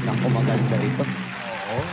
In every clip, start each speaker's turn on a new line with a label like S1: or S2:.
S1: Naku, maganda ito.
S2: Oo.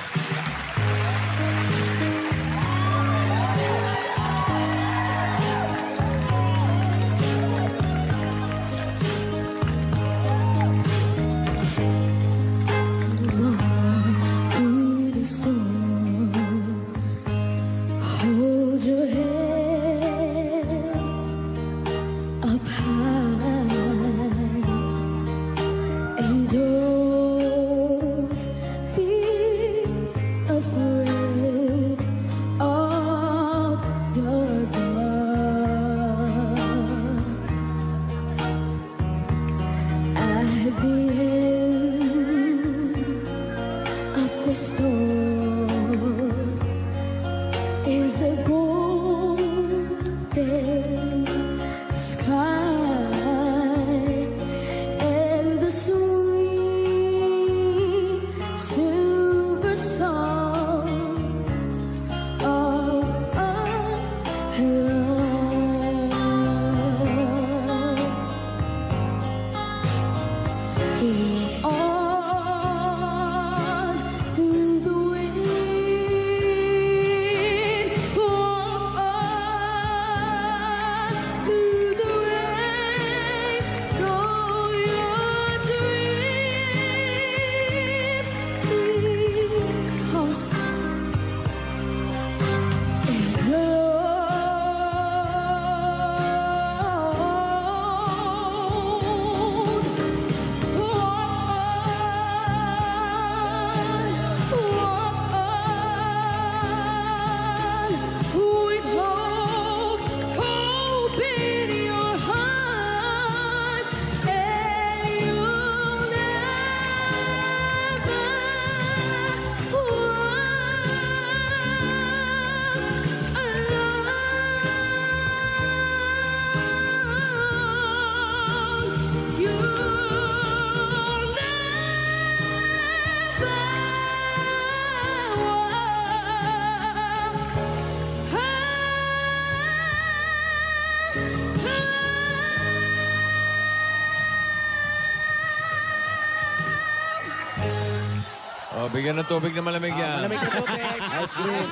S3: Bigyan ng tubig na malamig yan.
S2: Malamig na tubig. Ice cream.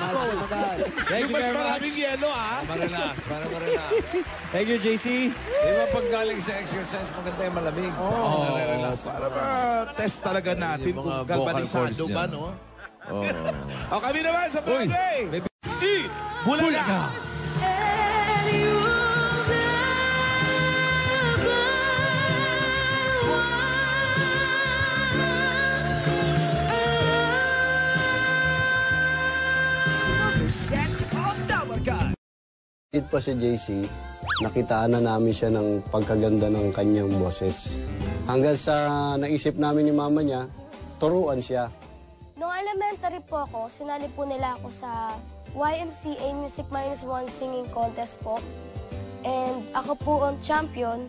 S1: Thank you very much.
S2: Maraming yelo, ah.
S3: Para marelax.
S1: Thank you, JC.
S3: Di ba pag galing sa exercise, maganda yung malamig?
S2: Oo.
S3: Relax.
S2: Para ma-test talaga natin kung galvanisado ba, no?
S3: Oo.
S2: O kami naman sa Broadway.
S1: Bulaga.
S4: It po si JC, nakitaan na namin siya ng pagkaganda ng kanyang boses. Hanggang sa naisip namin ni mama niya, turuan siya.
S5: Noong elementary po ako, sinali po nila ako sa YMCA Music -1 Singing Contest po. And ako po ang champion.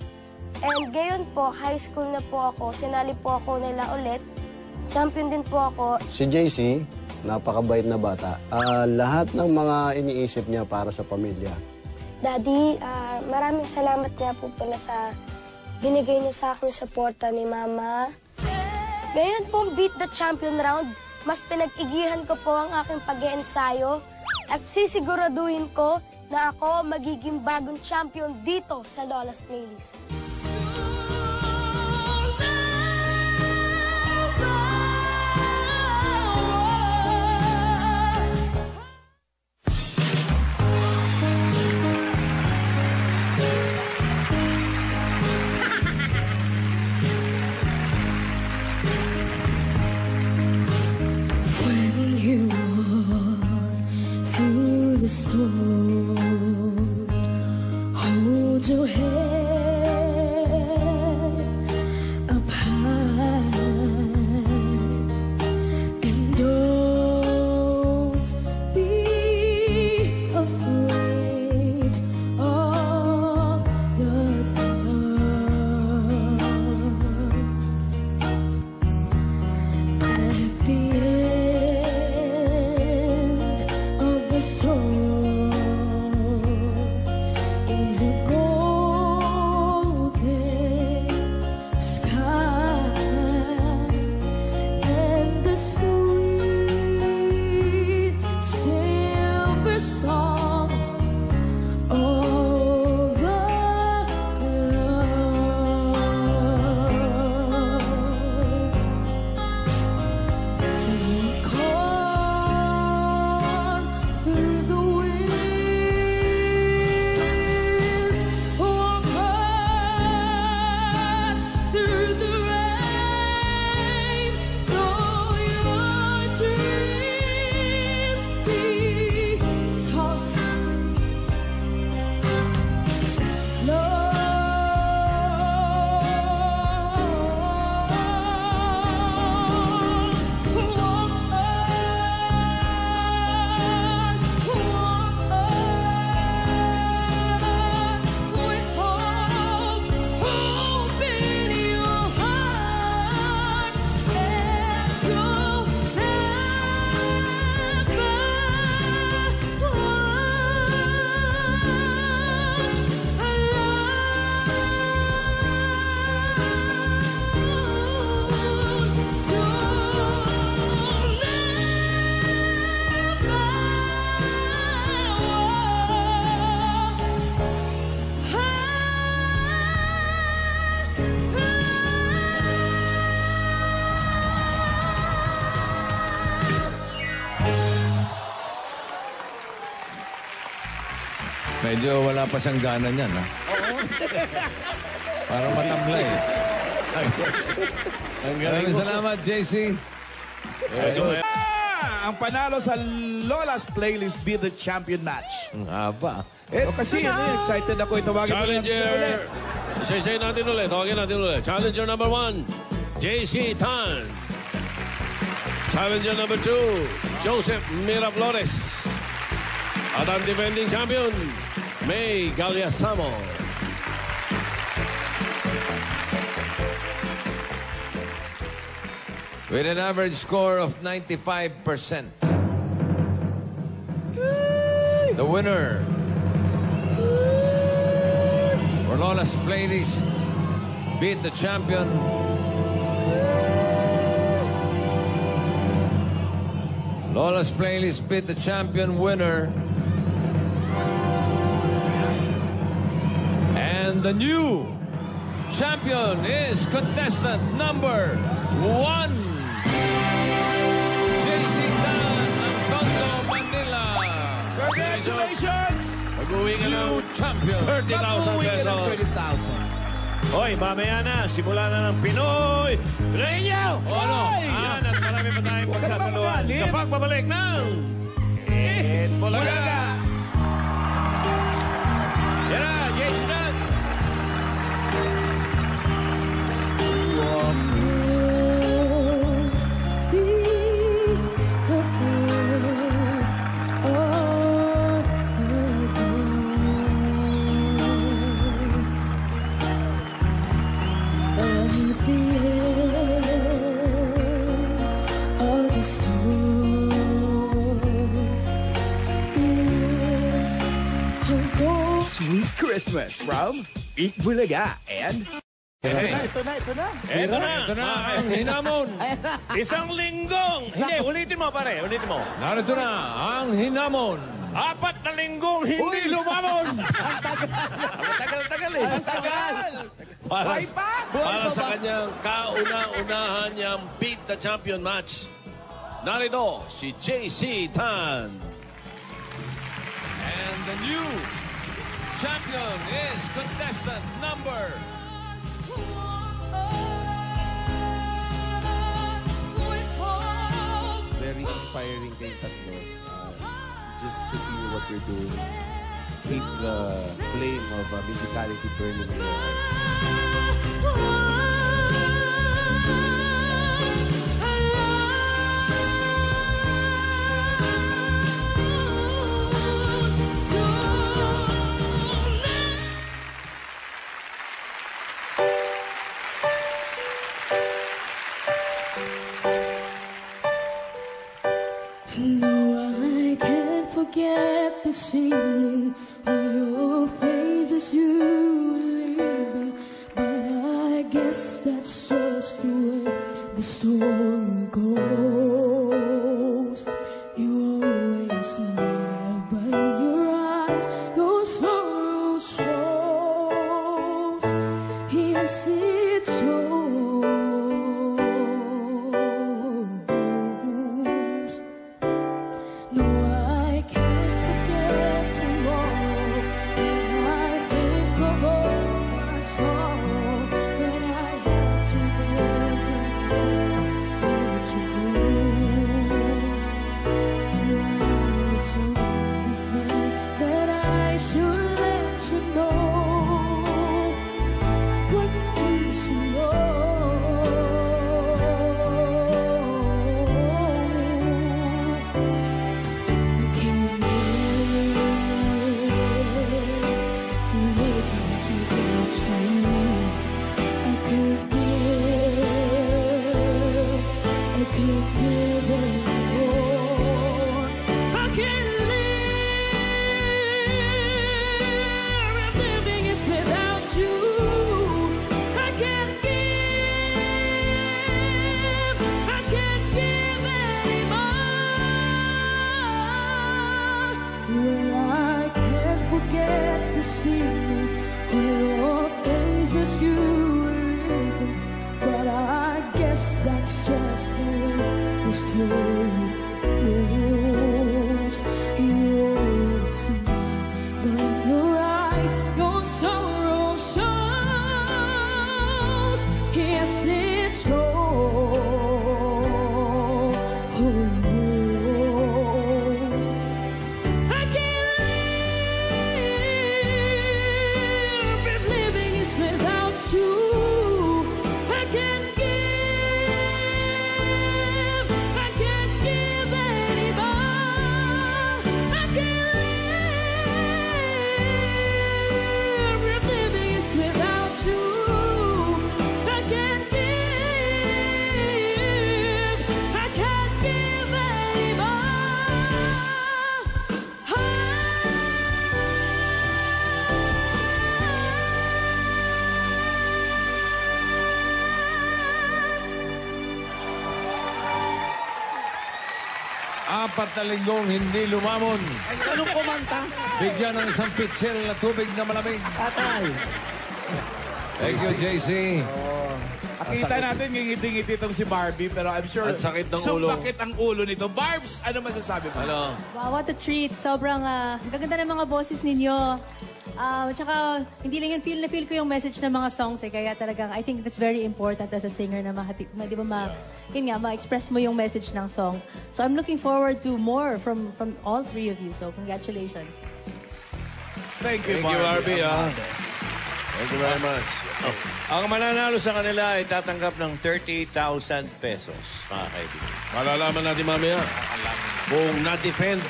S5: And gayon po, high school na po ako, sinali po ako nila ulit. Champion din po ako.
S4: Si JC, napakabait na bata. Lahat ng mga iniisip niya para sa pamilya.
S5: Daddy, maraming salamat nga po pala sa binigay niyo sa akin suporta ni Mama. Ngayon pong Beat the Champion round, mas pinag-igihan ko po ang aking pag-iensayo at sisiguraduhin ko na ako magiging bagong champion dito sa Lola's Playlist.
S6: Hold your head.
S3: Medyo wala pa siyang gana niyan, ha? Parang matamlay. Maraming salamat, JC.
S2: Ang panalo sa Lola's Playlist Be the Champion match.
S3: Ang haba.
S2: O kasi excited ako. Tawagin mo lang
S6: Challenger.
S2: ulit.
S6: Isa-isa natin ulit. Tawagin natin ulit. Challenger number 1, JC Tan. Challenger number 2, Joseph Miraflores. At ang defending champion, May Gagliasamo.
S3: With an average score of 95%. The winner for Lola's Playlist beat the champion. Lola's Playlist beat the champion winner. And the new champion is contestant number 1. JC Tan ng Tondo, Manila.
S2: Congratulations!
S6: Mag-uwi ka ng
S3: New champion.
S6: 30,000
S2: Mag-uwi ka ng
S6: pesos.
S2: 30,000.
S6: Hoy, mamaya na. Simula na ng Pinoy Radio!
S3: O ano?
S6: Yan, at marami pa tayong
S2: Huwag ka naman
S6: pagsasaluhan
S2: magalit.
S6: sa pagbabalik ng Hit Bulaga.
S2: Bulaga!
S6: Yan na, JC Tan.
S1: Sweet Christmas from Eat Bulaga and...
S2: Ito na.
S6: Eto na.
S3: Ito na ang hinamon.
S6: Isang linggong. Hindi, ulitin mo pare. Ulitin mo.
S3: Narito na ang hinamon.
S6: 4 na linggong hindi lumamon.
S1: Tagal eh.
S6: Para sa kanyang kauna-unahan niyang Beat the Champion match. Narito si JC Tan.
S3: And the new champion is contestant number...
S1: Very inspiring kayong tatlo. Just continue what we're doing. Keep the flame of musicality burning in your hearts.
S7: No, I can't forget the scene of your face as you leave me. But I guess that's just the way the story goes. You always smile, but in your eyes, your sorrow shows. Yes, it shows. No, I can't forget tomorrow. When I think of all my sorrow, when I had you there, when I let you go. And I told you, friend, that I should let you know what you should know. Well, I can't forget the scene of your face as you were leaving, but I guess that's just the way the story goes. You always smile, but your
S3: 4 na linggong hindi lumamon.
S2: Ay, anong kumanta?
S3: Bigyan ng isang pitsil na tubig na malamig.
S2: Tatay.
S3: Thank you, JC.
S2: Akita natin ngingiti-ngiti itong si Barbie, pero I'm sure
S6: Ang sakit ng ulo.
S2: sumakit ang ulo nito. Barbs, ano masasabi mo?
S6: Ano?
S7: Wow, what a treat. Sobrang gaganda ng mga boses ninyo. Tsaka, hindi lang yun, feel ko yung message ng mga songs eh. Kaya talagang, I think that's very important as a singer na di ba yun nga, ma-express mo yung message ng song. So I'm looking forward to more from all three of you. So congratulations.
S2: Thank you,
S6: Thank you,
S2: Barbie.
S6: Barbie. Thank you very much.
S3: Ang mananalo sa kanila ay tatanggap ng 30,000 pesos, mga kaibigan.
S6: Malalaman natin mamaya kung na-defend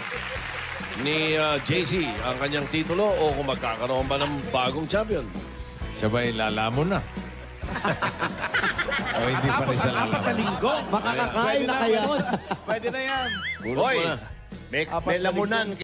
S6: ni JC ang kanyang titulo o kung magkakaroon ba ng bagong champion.
S3: Sabay lalamon na. O hindi pa rin
S2: Tapos
S3: sa
S2: ang 4 na
S3: lalamon.
S2: linggo.
S4: Makakakain na kaya.
S2: Pwede na yan.
S6: Bulot mo na.
S3: May lamunan